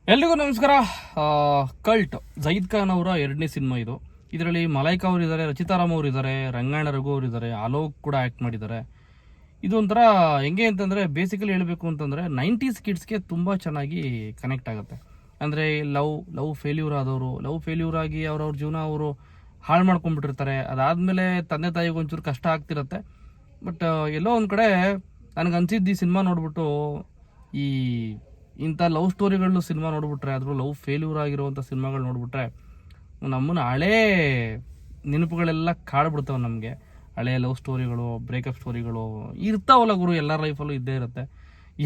ಎಲ್ರಿಗೂ ನಮಸ್ಕಾರ. Cult Zayed Khan ಅವರ ಎರಡನೇ ಸಿನಿಮಾ ಇದು. ಇದರಲ್ಲಿ ಮಲೈಕಾ ಅವರು ಇದ್ದಾರೆ, ರಚಿತಾರಾಮ್ ಅವರು ಇದ್ದಾರೆ, ರಂಗಾಯಣ ರಘು ಅವರು ಇದ್ದಾರೆ, ಆಲೋಕ್ ಕೂಡ ಆ್ಯಕ್ಟ್ ಮಾಡಿದ್ದಾರೆ. ಇದು ಒಂಥರ ಹೆಂಗೆ ಅಂತಂದರೆ, ಬೇಸಿಕಲಿ ಹೇಳಬೇಕು ಅಂತಂದರೆ 90s ಕಿಡ್ಸ್ಗೆ ತುಂಬ ಚೆನ್ನಾಗಿ ಕನೆಕ್ಟ್ ಆಗುತ್ತೆ. ಅಂದರೆ ಲವ್ ಫೇಲ್ಯೂರ್ ಆದವರು, ಲವ್ ಫೇಲ್ಯೂರ್ ಆಗಿ ಅವ್ರವ್ರ ಜೀವನ ಅವರು ಹಾಳು ಮಾಡ್ಕೊಂಡ್ಬಿಟ್ಟಿರ್ತಾರೆ. ಅದಾದಮೇಲೆ ತಂದೆ ತಾಯಿಗೆ ಒಂಚೂರು ಕಷ್ಟ ಆಗ್ತಿರತ್ತೆ. ಬಟ್ ಎಲ್ಲೋ ಒಂದು ಕಡೆ ನನಗೆ ಅನ್ಸಿದ್ದು ಈ ಸಿನಿಮಾ ನೋಡ್ಬಿಟ್ಟು, ಈ ಇಂಥ ಲವ್ ಸ್ಟೋರಿಗಳು ಸಿನಿಮಾ ನೋಡ್ಬಿಟ್ರೆ, ಅದ್ರ ಲವ್ ಫೇಲ್ಯೂರ್ ಆಗಿರುವಂಥ ಸಿನಿಮಾಗಳು ನೋಡ್ಬಿಟ್ರೆ ನಮ್ಮನ್ನು ಹಳೇ ನೆನಪುಗಳೆಲ್ಲ ಕಾಡ್ಬಿಡ್ತಾವೆ. ನಮಗೆ ಹಳೆಯ ಲವ್ ಸ್ಟೋರಿಗಳು, ಬ್ರೇಕಪ್ ಸ್ಟೋರಿಗಳು ಇರ್ತಾವಲ್ಲ ಗುರು, ಎಲ್ಲರ ಲೈಫಲ್ಲೂ ಇದ್ದೇ ಇರುತ್ತೆ.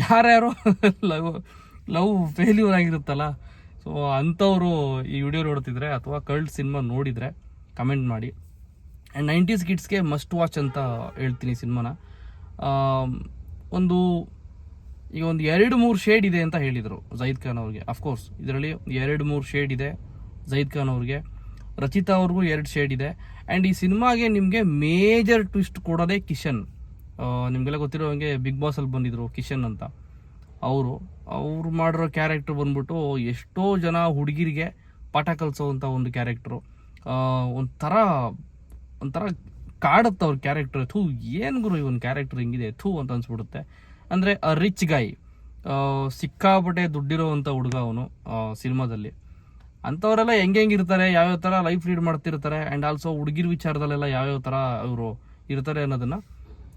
ಯಾರ್ಯಾರೋ ಲವ್ ಫೇಲ್ಯೂರ್ ಆಗಿರುತ್ತಲ್ಲ, ಸೊ ಅಂಥವರು ಈ ವಿಡಿಯೋ ನೋಡ್ತಿದ್ರೆ ಅಥವಾ ಕಲ್ಟ್ ಸಿನಿಮಾ ನೋಡಿದರೆ ಕಮೆಂಟ್ ಮಾಡಿ. ಆ್ಯಂಡ್ 90s ಕಿಡ್ಸ್ಗೆ ಮಸ್ಟ್ ವಾಚ್ ಅಂತ ಹೇಳ್ತೀನಿ ಸಿನಿಮಾನ. ಈಗ ಒಂದು 2-3 ಶೇಡ್ ಇದೆ ಅಂತ ಹೇಳಿದರು ಜಯೀದ್ ಖಾನ್ ಅವ್ರಿಗೆ. ಅಫ್ಕೋರ್ಸ್ ಇದರಲ್ಲಿ 2-3 ಶೇಡ್ ಇದೆ ಜಯೀದ್ ಖಾನ್ ಅವ್ರಿಗೆ. ರಚಿತಾ ಅವ್ರಿಗೂ 2 ಶೇಡ್ ಇದೆ. ಆ್ಯಂಡ್ ಈ ಸಿನಿಮಾಗೆ ನಿಮಗೆ ಮೇಜರ್ ಟ್ವಿಸ್ಟ್ ಕೊಡೋದೇ ಕಿಶನ್. ನಿಮಗೆಲ್ಲ ಗೊತ್ತಿರೋ ಹಾಗೆ ಬಿಗ್ ಬಾಸಲ್ಲಿ ಬಂದಿದ್ರು ಕಿಶನ್ ಅಂತ. ಅವ್ರು ಮಾಡಿರೋ ಕ್ಯಾರೆಕ್ಟರ್ ಬಂದ್ಬಿಟ್ಟು ಎಷ್ಟೋ ಜನ ಹುಡುಗಿರಿಗೆ ಪಾಠ ಕಲಿಸೋವಂಥ ಒಂದು ಕ್ಯಾರೆಕ್ಟ್ರು. ಒಂಥರ ಕಾಡುತ್ತೆ ಅವ್ರ ಕ್ಯಾರೆಕ್ಟರ್. ಏನು ಗುರು ಇವನ್ ಕ್ಯಾರೆಕ್ಟರ್ ಹಿಂಗಿದೆ ಅಂತ ಅನ್ಸ್ಬಿಡುತ್ತೆ. ಅಂದರೆ ರಿಚ್ ಗಾಯ್, ಸಿಕ್ಕಾಪಟ್ಟೆ ದುಡ್ಡಿರೋವಂಥ ಹುಡುಗ ಅವನು ಸಿನಿಮಾದಲ್ಲಿ. ಅಂಥವರೆಲ್ಲ ಹೆಂಗಿರ್ತಾರೆ, ಯಾವ್ಯಾವ ಥರ ಲೈಫ್ ಲೀಡ್ ಮಾಡ್ತಿರ್ತಾರೆ, ಆ್ಯಂಡ್ ಆಲ್ಸೋ ಹುಡುಗಿರ ವಿಚಾರದಲ್ಲೆಲ್ಲ ಯಾವ್ಯಾವ ಥರ ಅವರು ಇರ್ತಾರೆ ಅನ್ನೋದನ್ನು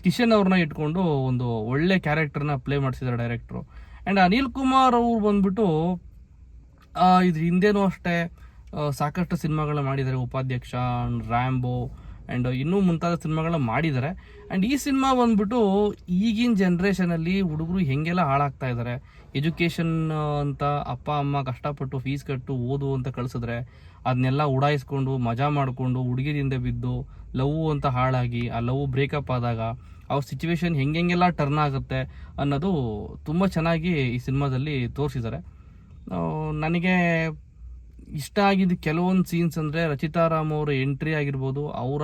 ಕಿಶನ್ ಅವ್ರನ್ನ ಇಟ್ಕೊಂಡು ಒಂದು ಒಳ್ಳೆ ಕ್ಯಾರೆಕ್ಟರ್ನ ಪ್ಲೇ ಮಾಡಿಸಿದ್ದಾರೆ ಡೈರೆಕ್ಟ್ರು. ಆ್ಯಂಡ್ ಅನಿಲ್ ಕುಮಾರ್ ಅವ್ರು ಬಂದ್ಬಿಟ್ಟು ಇದ್ರ ಹಿಂದೆನೂ ಅಷ್ಟೇ ಸಾಕಷ್ಟು ಸಿನಿಮಾಗಳನ್ನ ಮಾಡಿದ್ದಾರೆ. ಉಪಾಧ್ಯಕ್ಷ, ರ್ಯಾಂಬೋ ಆ್ಯಂಡ್ ಇನ್ನೂ ಮುಂತಾದ ಸಿನಿಮಾಗಳನ್ನ ಮಾಡಿದ್ದಾರೆ. ಆ್ಯಂಡ್ ಈ ಸಿನಿಮಾ ಬಂದ್ಬಿಟ್ಟು ಈಗಿನ ಜನ್ರೇಷನಲ್ಲಿ ಹುಡುಗರು ಹೆಂಗೆಲ್ಲ ಹಾಳಾಗ್ತಾ ಇದ್ದಾರೆ. ಎಜುಕೇಷನ್ ಅಂತ ಅಪ್ಪ ಅಮ್ಮ ಕಷ್ಟಪಟ್ಟು ಫೀಸ್ ಕಟ್ಟು ಓದು ಅಂತ ಕಳಿಸಿದ್ರೆ ಅದನ್ನೆಲ್ಲ ಉಡಾಯಿಸ್ಕೊಂಡು ಮಜಾ ಮಾಡಿಕೊಂಡು ಹುಡುಗಿರಿಂದ ಬಿದ್ದು ಲವ್ ಅಂತ ಹಾಳಾಗಿ ಆ ಲವ್ ಬ್ರೇಕಪ್ ಆದಾಗ ಅವ್ರ ಸಿಚುವೇಶನ್ ಹೆಂಗೆಲ್ಲ ಟರ್ನ್ ಆಗುತ್ತೆ ಅನ್ನೋದು ತುಂಬ ಚೆನ್ನಾಗಿ ಈ ಸಿನಿಮಾದಲ್ಲಿ ತೋರಿಸಿದ್ದಾರೆ. ನನಗೆ ಇಷ್ಟ ಆಗಿದ್ದು ಕೆಲವೊಂದು ಸೀನ್ಸ್ ಅಂದರೆ ರಚಿತಾರಾಮ್ ಅವರ ಎಂಟ್ರಿ ಆಗಿರ್ಬೋದು, ಅವರ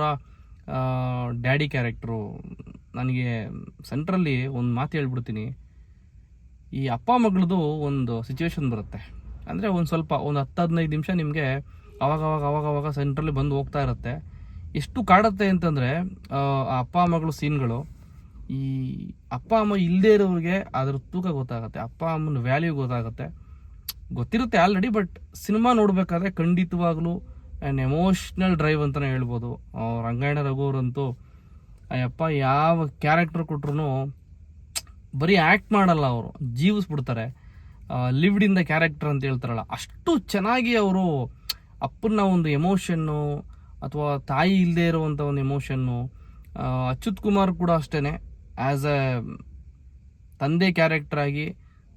ಡ್ಯಾಡಿ ಕ್ಯಾರೆಕ್ಟ್ರು. ನನಗೆ ಸೆಂಟ್ರಲ್ಲಿ ಒಂದು ಮಾತು ಹೇಳ್ಬಿಡ್ತೀನಿ. ಈ ಅಪ್ಪ ಮಗಳದು ಒಂದು ಸಿಚುವೇಶನ್ ಬರುತ್ತೆ. ಅಂದರೆ ಒಂದು 10-15 ನಿಮಿಷ ನಿಮಗೆ ಅವಾಗ ಸೆಂಟ್ರಲ್ಲಿ ಬಂದು ಹೋಗ್ತಾ ಇರುತ್ತೆ. ಎಷ್ಟು ಕಾಡುತ್ತೆ ಅಂತಂದರೆ ಆ ಅಪ್ಪ ಮಗಳು ಸೀನ್ಗಳು. ಈ ಅಪ್ಪ ಅಮ್ಮ ಇಲ್ಲದೇ ಇರೋರಿಗೆ ಅದ್ರ ತೂಕ ಗೊತ್ತಾಗುತ್ತೆ, ಅಪ್ಪ ಅಮ್ಮನ ವ್ಯಾಲ್ಯೂ ಗೊತ್ತಿರುತ್ತೆ ಆಲ್ರೆಡಿ. ಬಟ್ ಸಿನಿಮಾ ನೋಡಬೇಕಾದ್ರೆ ಖಂಡಿತವಾಗ್ಲೂ ಆ್ಯನ್ ಎಮೋಷ್ನಲ್ ಡ್ರೈವ್ ಅಂತಲೇ ಹೇಳ್ಬೋದು. ರಂಗಾಯಣ ರಘು ಅವರಂತೂ ಅಯ್ಯಪ್ಪ ಯಾವ ಕ್ಯಾರೆಕ್ಟರ್ ಕೊಟ್ರು ಬರೀ ಆ್ಯಕ್ಟ್ ಮಾಡಲ್ಲ, ಅವರು ಜೀವಿಸ್ಬಿಡ್ತಾರೆ. ಲಿವ್ಡ್ ಇನ್ ದ ಕ್ಯಾರೆಕ್ಟರ್ ಅಂತ ಹೇಳ್ತಾರಲ್ಲ, ಅಷ್ಟು ಚೆನ್ನಾಗಿ ಅವರು ಅಪ್ಪನ ಒಂದು ಎಮೋಷನ್ನು ಅಥವಾ ತಾಯಿ ಇಲ್ಲದೆ ಇರುವಂಥ ಒಂದು ಎಮೋಷನ್ನು. ಅಚ್ಯುತ್ ಕುಮಾರ್ ಕೂಡ ಅಷ್ಟೇ ಆ್ಯಸ್ ಎ ತಂದೆ ಕ್ಯಾರೆಕ್ಟರ್ ಆಗಿ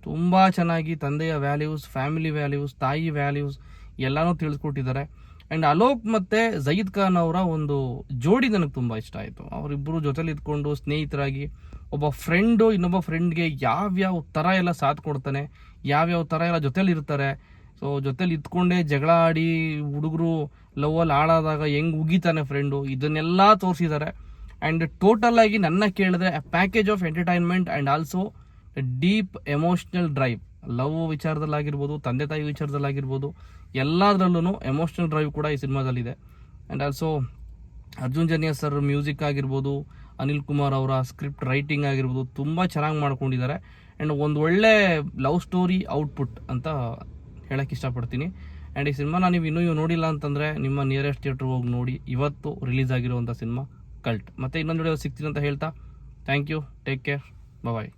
ತುಂಬ ಚೆನ್ನಾಗಿ ತಂದೆಯ ವ್ಯಾಲ್ಯೂಸ್, ಫ್ಯಾಮಿಲಿ ವ್ಯಾಲ್ಯೂಸ್, ತಾಯಿ ವ್ಯಾಲ್ಯೂಸ್ ಎಲ್ಲನೂ ತಿಳಿಸ್ಕೊಟ್ಟಿದ್ದಾರೆ. ಆ್ಯಂಡ್ ಅಲೋಕ್ ಮತ್ತು ಜಯೀದ್ ಖಾನ್ ಅವರ ಒಂದು ಜೋಡಿ ನನಗೆ ತುಂಬ ಇಷ್ಟ ಆಯಿತು. ಅವರಿಬ್ಬರು ಜೊತೆಲಿ ಇದ್ಕೊಂಡು ಸ್ನೇಹಿತರಾಗಿ, ಒಬ್ಬ ಫ್ರೆಂಡು ಇನ್ನೊಬ್ಬ ಫ್ರೆಂಡ್ಗೆ ಯಾವ್ಯಾವ ಥರ ಎಲ್ಲ ಸಾಥ್ ಕೊಡ್ತಾನೆ, ಯಾವ್ಯಾವ ಥರ ಎಲ್ಲ ಜೊತೇಲಿ ಇರ್ತಾರೆ. ಸೊ ಜೊತೇಲಿ ಇದ್ಕೊಂಡೇ ಜಗಳ ಆಡಿ ಹುಡುಗರು ಲವ್ವಲ್ಲಿ ಹಾಳಾದಾಗ ಹೆಂಗೆ ಉಗಿತಾನೆ ಫ್ರೆಂಡು, ಇದನ್ನೆಲ್ಲ ತೋರಿಸಿದ್ದಾರೆ. ಆ್ಯಂಡ್ ಟೋಟಲ್ ಆಗಿ ನನ್ನ ಕೇಳಿದ್ರೆ a package of entertainment and also deep emotional drive. Love ವಿಚಾರದಲ್ಲಾಗಿರ್ಬೋದು, ತಂದೆ ತಾಯಿ ವಿಚಾರದಲ್ಲಾಗಿರ್ಬೋದು, ಎಲ್ಲದರಲ್ಲೂ ಎಮೋಷ್ನಲ್ ಡ್ರೈವ್ ಕೂಡ ಈ ಸಿನಿಮಾದಲ್ಲಿದೆ. And also Arjun Janya sir music ಆಗಿರ್ಬೋದು, ಅನಿಲ್ ಕುಮಾರ್ ಅವರ ಸ್ಕ್ರಿಪ್ಟ್ ರೈಟಿಂಗ್ ಆಗಿರ್ಬೋದು, ತುಂಬ ಚೆನ್ನಾಗಿ ಮಾಡ್ಕೊಂಡಿದ್ದಾರೆ. ಆ್ಯಂಡ್ ಒಂದು ಒಳ್ಳೆ ಲವ್ ಸ್ಟೋರಿ ಔಟ್ಪುಟ್ ಅಂತ ಹೇಳೋಕ್ಕೆ ಇಷ್ಟಪಡ್ತೀನಿ. ಆ್ಯಂಡ್ ಈ ಸಿನಿಮಾನ ನೀವು ಇನ್ನೂ ನೋಡಿಲ್ಲ ಅಂತಂದರೆ ನಿಮ್ಮ ನಿಯರೆಸ್ಟ್ ಥಿಯೇಟ್ರಿಗೆ ಹೋಗಿ ನೋಡಿ. ಇವತ್ತು ರಿಲೀಸ್ ಆಗಿರುವಂಥ ಸಿನಿಮಾ ಕಲ್ಟ್. ಮತ್ತು ಇನ್ನೊಂದು ವಿಡಿಯೋ ಸಿಗ್ತೀನಿ ಅಂತ ಹೇಳ್ತಾ thank you, take care, bye.